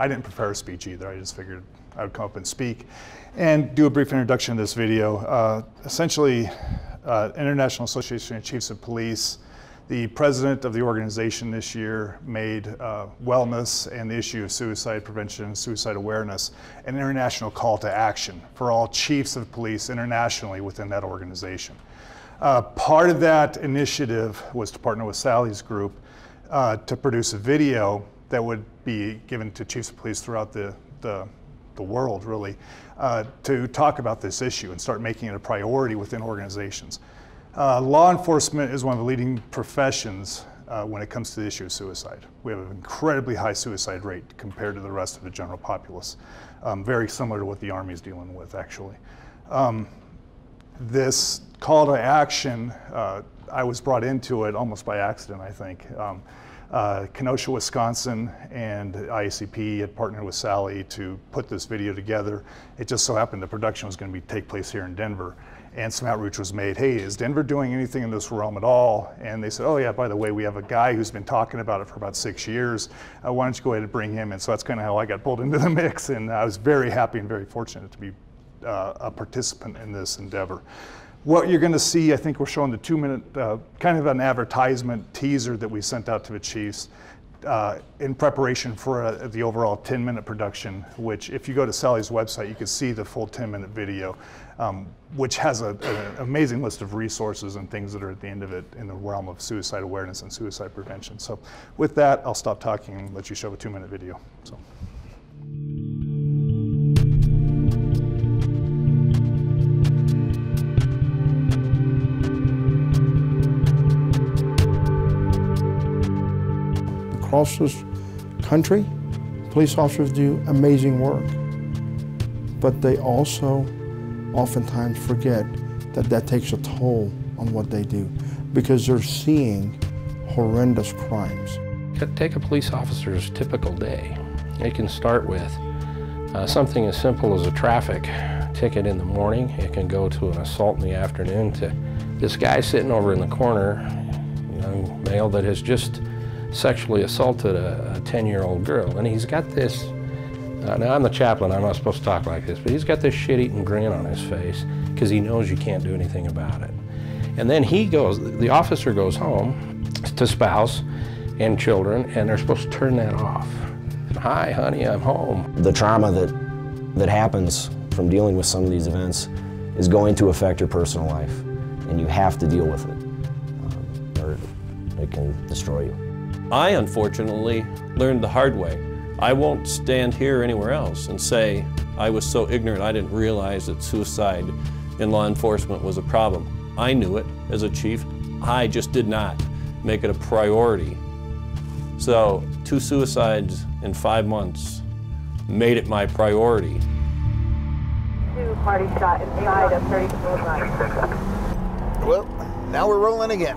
I didn't prepare a speech either. I just figured I would come up and speak and do a brief introduction to this video. Essentially, International Association of Chiefs of Police, the president of the organization this year made wellness and the issue of suicide prevention and suicide awareness an international call to action for all chiefs of police internationally within that organization. Part of that initiative was to partner with Sally's group to produce a video that would be given to chiefs of police throughout the world, really, to talk about this issue and start making it a priority within organizations. Law enforcement is one of the leading professions when it comes to the issue of suicide. We have an incredibly high suicide rate compared to the rest of the general populace, very similar to what the Army is dealing with, actually. This call to action, I was brought into it almost by accident, I think. Kenosha, Wisconsin, and IACP had partnered with Sally to put this video together. It just so happened the production was going to take place here in Denver, and some outreach was made. Hey, is Denver doing anything in this realm at all? And they said, oh yeah, by the way, we have a guy who's been talking about it for about 6 years. Why don't you go ahead and bring him in? So that's kind of how I got pulled into the mix, and I was very happy and very fortunate to be a participant in this endeavor. What you're going to see, I think we're showing the 2-minute, kind of an advertisement teaser that we sent out to the chiefs in preparation for the overall 10-minute production, which if you go to Sally's website, you can see the full 10-minute video, which has an amazing list of resources and things that are at the end of it in the realm of suicide awareness and suicide prevention. So with that, I'll stop talking and let you show a 2-minute video. So. Across this country, police officers do amazing work, but they also oftentimes forget that that takes a toll on what they do because they're seeing horrendous crimes. Take a police officer's typical day. It can start with something as simple as a traffic ticket in the morning. It can go to an assault in the afternoon, to this guy sitting over in the corner, a young male that has just sexually assaulted a 10-year-old girl. And he's got this, now I'm the chaplain, I'm not supposed to talk like this, but he's got this shit-eating grin on his face because he knows you can't do anything about it. And then the officer goes home to spouse and children, and they're supposed to turn that off. Hi, honey, I'm home. The trauma that happens from dealing with some of these events is going to affect your personal life, and you have to deal with it, or it can destroy you. I, unfortunately, learned the hard way. I won't stand here or anywhere else and say I was so ignorant I didn't realize that suicide in law enforcement was a problem. I knew it as a chief. I just did not make it a priority. So 2 suicides in 5 months made it my priority. 2 party shot inside of 34 miles. Well, now we're rolling again.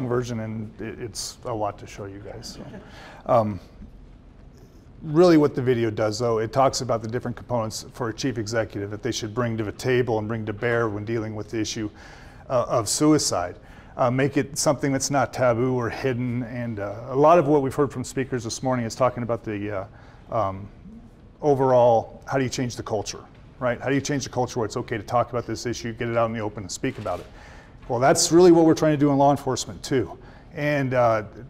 Version, and it's a lot to show you guys. So. Really what the video does, though, it talks about the different components for a chief executive that they should bring to the table and bring to bear when dealing with the issue of suicide. Make it something that's not taboo or hidden, and a lot of what we've heard from speakers this morning is talking about the overall, how do you change the culture, right? How do you change the culture where it's okay to talk about this issue, get it out in the open and speak about it? Well, that's really what we're trying to do in law enforcement too. And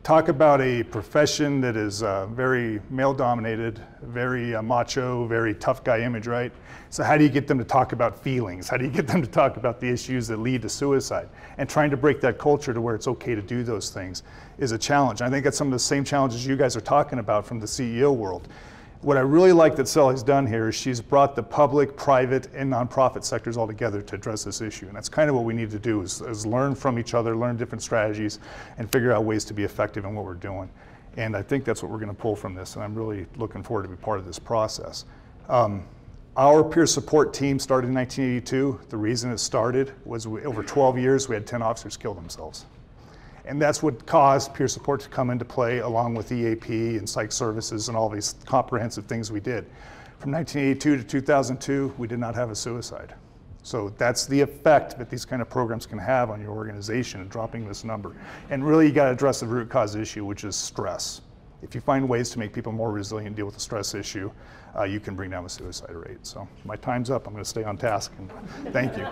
talk about a profession that is very male-dominated, very macho, very tough guy image, right? So how do you get them to talk about feelings? How do you get them to talk about the issues that lead to suicide? And trying to break that culture to where it's okay to do those things is a challenge. I think that's some of the same challenges you guys are talking about from the CEO world. What I really like that Sally's done here is she's brought the public, private, and nonprofit sectors all together to address this issue. And that's kind of what we need to do is learn from each other, learn different strategies, and figure out ways to be effective in what we're doing. And I think that's what we're going to pull from this, and I'm really looking forward to be part of this process. Our peer support team started in 1982. The reason it started was over 12 years, we had 10 officers kill themselves. And that's what caused peer support to come into play, along with EAP and psych services and all these comprehensive things we did. From 1982 to 2002, we did not have a suicide. So that's the effect that these kind of programs can have on your organization, dropping this number. And really, you got to address the root cause issue, which is stress. If you find ways to make people more resilient and deal with the stress issue, you can bring down the suicide rate. So my time's up. I'm going to stay on task, and thank you.